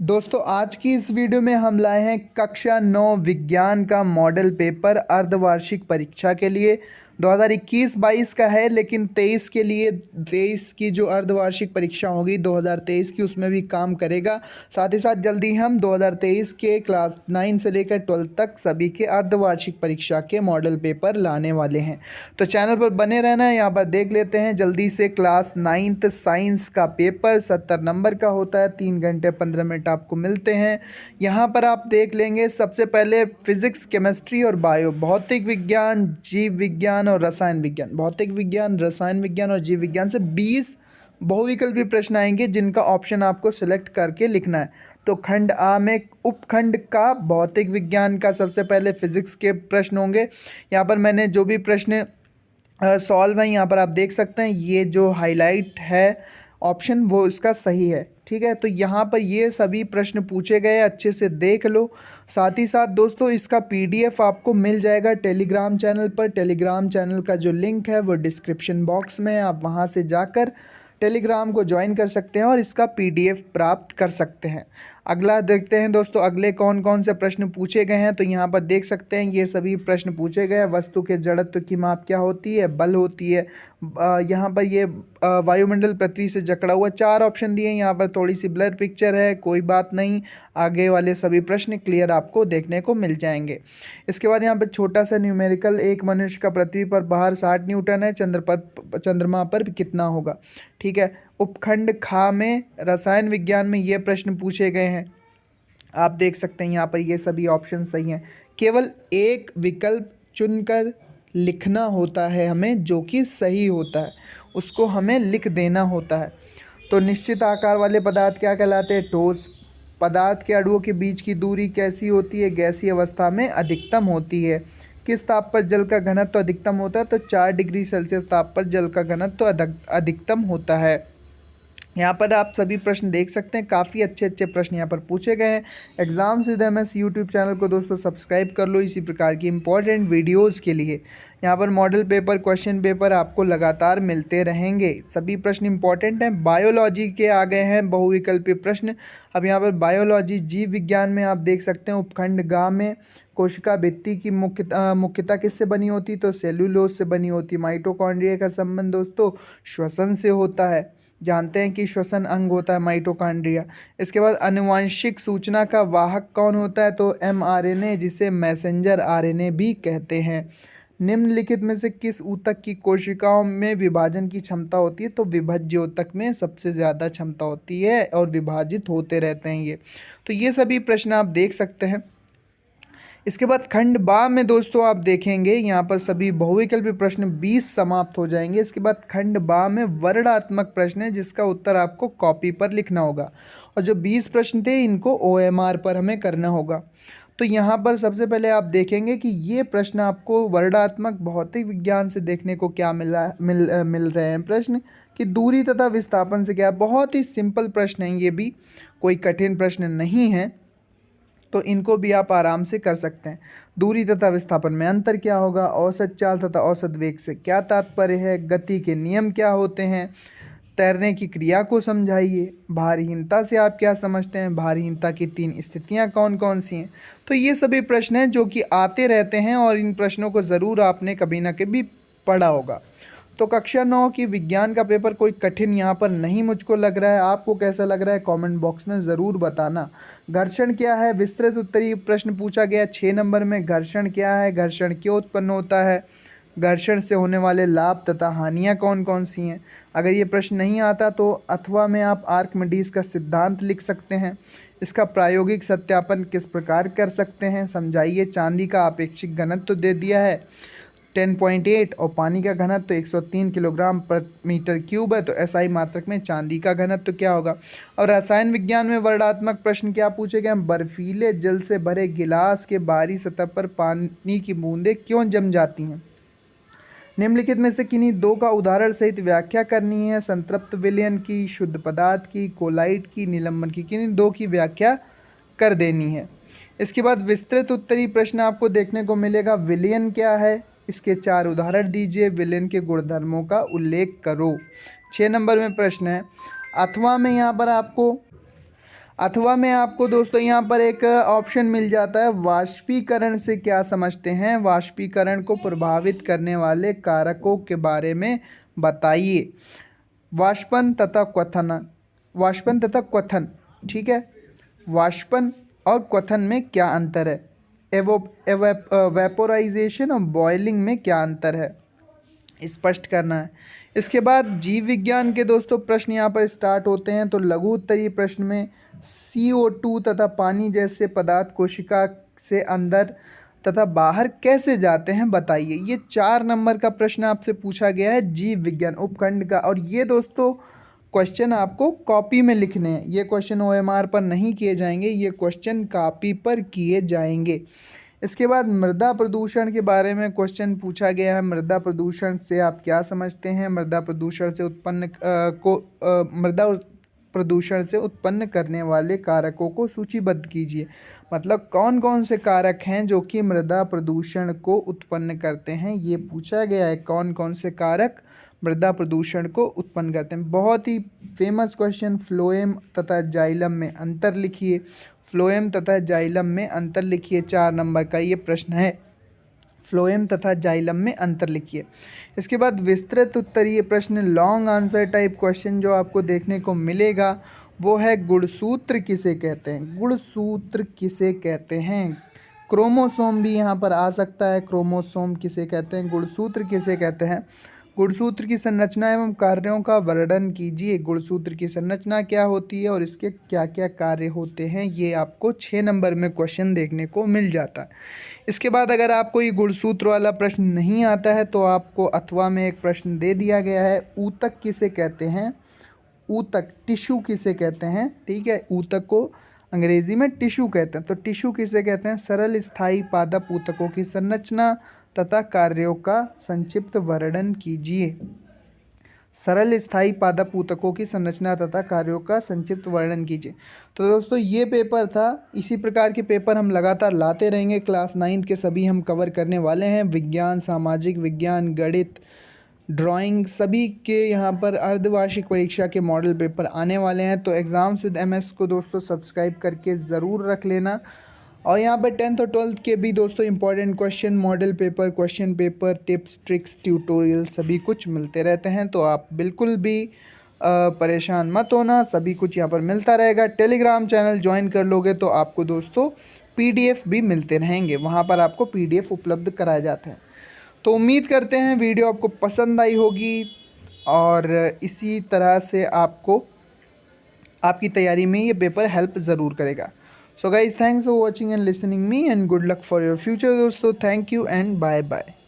दोस्तों आज की इस वीडियो में हम लाए हैं कक्षा 9 विज्ञान का मॉडल पेपर अर्धवार्षिक परीक्षा के लिए 2021-22 का है, लेकिन 23 के लिए 23 की जो अर्धवार्षिक परीक्षा होगी 2023 की उसमें भी काम करेगा। साथ ही साथ जल्दी हम 2023 के क्लास 9 से लेकर 12 तक सभी के अर्धवार्षिक परीक्षा के मॉडल पेपर लाने वाले हैं। तो चैनल पर बने रहना है। यहाँ पर देख लेते हैं जल्दी से। क्लास 9th साइंस का पेपर 70 नंबर का होता है। 3 घंटे 15 मिनट आपको मिलते हैं। यहाँ पर आप देख लेंगे सबसे पहले फिजिक्स, केमिस्ट्री और बायो, भौतिक विज्ञान, जीव विज्ञान और रसायन विज्ञान। भौतिक विज्ञान, रसायन विज्ञान और जीव विज्ञान से 20 बहुविकल्पी प्रश्न आएंगे जिनका ऑप्शन आपको सिलेक्ट करके लिखना है। तो खंड आ में उपखंड का भौतिक विज्ञान का सबसे पहले फिजिक्स के प्रश्न होंगे। यहाँ पर मैंने जो भी प्रश्न सॉल्व है यहाँ पर आप देख सकते हैं, ये जो हाईलाइट है ऑप्शन वो इसका सही है। ठीक है, तो यहाँ पर ये सभी प्रश्न पूछे गए, अच्छे से देख लो। साथ ही साथ दोस्तों इसका पीडीएफ आपको मिल जाएगा टेलीग्राम चैनल पर। टेलीग्राम चैनल का जो लिंक है वो डिस्क्रिप्शन बॉक्स में है, आप वहाँ से जाकर टेलीग्राम को ज्वाइन कर सकते हैं और इसका पीडीएफ प्राप्त कर सकते हैं। अगला देखते हैं दोस्तों, अगले कौन कौन से प्रश्न पूछे गए हैं। तो यहाँ पर देख सकते हैं ये सभी प्रश्न पूछे गए हैं। वस्तु के जड़त्व की माप क्या होती है? बल होती है। यहाँ पर ये वायुमंडल पृथ्वी से जकड़ा हुआ। 4 ऑप्शन दिए हैं। यहाँ पर थोड़ी सी ब्लर पिक्चर है, कोई बात नहीं, आगे वाले सभी प्रश्न क्लियर आपको देखने को मिल जाएंगे। इसके बाद यहाँ पर छोटा सा न्यूमेरिकल, एक मनुष्य का पृथ्वी पर भार 60 न्यूटन है, चंद्रमा पर कितना होगा? ठीक है। उपखंड खा में रसायन विज्ञान में ये प्रश्न पूछे गए हैं। आप देख सकते हैं यहाँ पर ये सभी ऑप्शन सही हैं। केवल एक विकल्प चुनकर लिखना होता है हमें, जो कि सही होता है उसको हमें लिख देना होता है। तो निश्चित आकार वाले पदार्थ क्या कहलाते हैं? ठोस। पदार्थ के अणुओं के बीच की दूरी कैसी होती है? गैसीय अवस्था में अधिकतम होती है। किस ताप पर जल का घनत्व अधिकतम होता है? तो 4 डिग्री सेल्सियस ताप पर जल का घनत्व अधिकतम होता है। यहाँ पर आप सभी प्रश्न देख सकते हैं, काफ़ी अच्छे अच्छे प्रश्न यहाँ पर पूछे गए हैं। Exams with MS YouTube channel को दोस्तों सब्सक्राइब कर लो इसी प्रकार की इंपॉर्टेंट वीडियोस के लिए। यहाँ पर मॉडल पेपर, क्वेश्चन पेपर आपको लगातार मिलते रहेंगे। सभी प्रश्न इंपॉर्टेंट हैं। बायोलॉजी के आ गए हैं बहुविकल्पी प्रश्न। अब यहाँ पर बायोलॉजी, जीव विज्ञान में आप देख सकते हैं उपखंड गा में कोशिका भित्ति की मुख्यतः किससे बनी होती? तो सेल्यूलोज से बनी होती। माइटोकॉन्ड्रिया का संबंध दोस्तों श्वसन से होता है। जानते हैं कि श्वसन अंग होता है माइटोकॉन्ड्रिया। इसके बाद आनुवांशिक सूचना का वाहक कौन होता है? तो mRNA, जिसे मैसेंजर आरएनए भी कहते हैं। निम्नलिखित में से किस ऊतक की कोशिकाओं में विभाजन की क्षमता होती है? तो विभज्य ऊतक में सबसे ज़्यादा क्षमता होती है और विभाजित होते रहते हैं ये। तो ये सभी प्रश्न आप देख सकते हैं। इसके बाद खंड बा में दोस्तों आप देखेंगे यहाँ पर सभी बहुविकल्पी प्रश्न 20 समाप्त हो जाएंगे। इसके बाद खंड बा में वर्णनात्मक प्रश्न है जिसका उत्तर आपको कॉपी पर लिखना होगा, और जो 20 प्रश्न थे इनको OMR पर हमें करना होगा। तो यहाँ पर सबसे पहले आप देखेंगे कि ये प्रश्न आपको वर्णनात्मक भौतिक विज्ञान से देखने को क्या मिल रहे हैं प्रश्न कि दूरी तथा विस्थापन से क्या। बहुत ही सिंपल प्रश्न है, ये भी कोई कठिन प्रश्न नहीं है, तो इनको भी आप आराम से कर सकते हैं। दूरी तथा विस्थापन में अंतर क्या होगा? औसत चाल तथा औसत वेग से क्या तात्पर्य है? गति के नियम क्या होते हैं? तैरने की क्रिया को समझाइए। भारहीनता से आप क्या समझते हैं? भारहीनता की 3 स्थितियां कौन कौन सी हैं? तो ये सभी प्रश्न हैं जो कि आते रहते हैं और इन प्रश्नों को ज़रूर आपने कभी ना कभी पढ़ा होगा। तो कक्षा 9 की विज्ञान का पेपर कोई कठिन यहाँ पर नहीं मुझको लग रहा है। आपको कैसा लग रहा है कमेंट बॉक्स में ज़रूर बताना। घर्षण क्या है? विस्तृत उत्तरीय प्रश्न पूछा गया 6 नंबर में। घर्षण क्या है? घर्षण क्यों उत्पन्न होता है? घर्षण से होने वाले लाभ तथा हानियाँ कौन कौन सी हैं? अगर ये प्रश्न नहीं आता तो अथवा में आप आर्किमिडीज का सिद्धांत लिख सकते हैं। इसका प्रायोगिक सत्यापन किस प्रकार कर सकते हैं? समझाइए। चांदी का आपेक्षिक घनत्व दे दिया है 10.8 और पानी का घनत्व तो 103 किलोग्राम पर मीटर क्यूब है, तो एसआई मात्रक में चांदी का घनत्व क्या होगा? और रसायन विज्ञान में वर्णनात्मक प्रश्न क्या पूछे गए? बर्फीले जल से भरे गिलास के बाहरी सतह पर पानी की बूंदें क्यों जम जाती हैं? निम्नलिखित में से किन्हीं 2 का उदाहरण सहित व्याख्या करनी है। संतृप्त विलयन की, शुद्ध पदार्थ की, कोलाइट की, निलंबन की, किन्हीं 2 की व्याख्या कर देनी है। इसके बाद विस्तृत उत्तरीय प्रश्न आपको देखने को मिलेगा। विलयन क्या है? इसके 4 उदाहरण दीजिए। विलयन के गुणधर्मों का उल्लेख करो। 6 नंबर में प्रश्न है। अथवा में यहाँ पर आपको अथवा में आपको दोस्तों यहाँ पर एक ऑप्शन मिल जाता है, वाष्पीकरण से क्या समझते हैं, वाष्पीकरण को प्रभावित करने वाले कारकों के बारे में बताइए। वाष्पन तथा क्वथन, वाष्पन तथा क्वथन, ठीक है। वाष्पन और क्वथन में क्या अंतर है, वेपोराइजेशन और बॉइलिंग में क्या अंतर है, स्पष्ट करना है। इसके बाद जीव विज्ञान के दोस्तों प्रश्न यहाँ पर स्टार्ट होते हैं। तो लघु उत्तरीय प्रश्न में CO2 तथा पानी जैसे पदार्थ कोशिका से अंदर तथा बाहर कैसे जाते हैं बताइए। ये 4 नंबर का प्रश्न आपसे पूछा गया है जीव विज्ञान उपखंड का। और ये दोस्तों क्वेश्चन आपको कॉपी में लिखने हैं, ये क्वेश्चन OMR पर नहीं किए जाएंगे, ये क्वेश्चन कॉपी पर किए जाएंगे। इसके बाद मृदा प्रदूषण के बारे में क्वेश्चन पूछा गया है। मृदा प्रदूषण से आप क्या समझते हैं, मृदा प्रदूषण से मृदा प्रदूषण से उत्पन्न करने वाले कारकों को सूचीबद्ध कीजिए। मतलब कौन कौन से कारक हैं जो कि मृदा प्रदूषण को उत्पन्न करते हैं, ये पूछा गया है। कौन कौन से कारक मृदा प्रदूषण को उत्पन्न करते हैं। बहुत ही फेमस क्वेश्चन, फ्लोएम तथा जाइलम में अंतर लिखिए। फ्लोएम तथा जाइलम में अंतर लिखिए, 4 नंबर का ये प्रश्न है। फ्लोएम तथा जाइलम में अंतर लिखिए। इसके बाद विस्तृत उत्तरीय प्रश्न, लॉन्ग आंसर टाइप क्वेश्चन जो आपको देखने को मिलेगा वो है गुणसूत्र किसे कहते हैं। गुणसूत्र किसे कहते हैं, क्रोमोसोम भी यहाँ पर आ सकता है। क्रोमोसोम किसे कहते हैं, गुणसूत्र किसे कहते हैं। गुणसूत्र की संरचना एवं कार्यों का वर्णन कीजिए। गुणसूत्र की संरचना क्या होती है और इसके क्या क्या कार्य होते हैं, ये आपको 6 नंबर में क्वेश्चन देखने को मिल जाता है। इसके बाद अगर आपको ये गुणसूत्र वाला प्रश्न नहीं आता है तो आपको अथवा में एक प्रश्न दे दिया गया है, ऊतक किसे कहते हैं। ऊतक, टिश्यू किसे कहते हैं, ठीक है। ऊतक को अंग्रेजी में टिश्यू कहते हैं, तो टिश्यू किसे कहते हैं। सरल स्थायी पादप ऊतकों की संरचना तथा कार्यों का संक्षिप्त वर्णन कीजिए। सरल स्थायी पादप ऊतकों की संरचना तथा कार्यों का संक्षिप्त वर्णन कीजिए। तो दोस्तों ये पेपर था। इसी प्रकार के पेपर हम लगातार लाते रहेंगे। क्लास 9 के सभी हम कवर करने वाले हैं। विज्ञान, सामाजिक विज्ञान, गणित, ड्राइंग, सभी के यहाँ पर अर्धवार्षिक परीक्षा के मॉडल पेपर आने वाले हैं। तो एग्ज़ाम्स विद MS को दोस्तों सब्सक्राइब करके ज़रूर रख लेना। और यहाँ पर 10th और 12th के भी दोस्तों important question, model paper, question paper, tips, tricks, tutorial सभी कुछ मिलते रहते हैं। तो आप बिल्कुल भी परेशान मत होना, सभी कुछ यहाँ पर मिलता रहेगा। टेलीग्राम चैनल ज्वाइन कर लोगे तो आपको दोस्तों PDF भी मिलते रहेंगे, वहाँ पर आपको PDF उपलब्ध कराए जाते हैं। तो उम्मीद करते हैं वीडियो आपको पसंद आई होगी और इसी तरह से आपको आपकी तैयारी में ये पेपर हेल्प ज़रूर करेगा। So guys, thanks for watching and listening me and good luck for your future दोस्तों। Thank you and bye bye.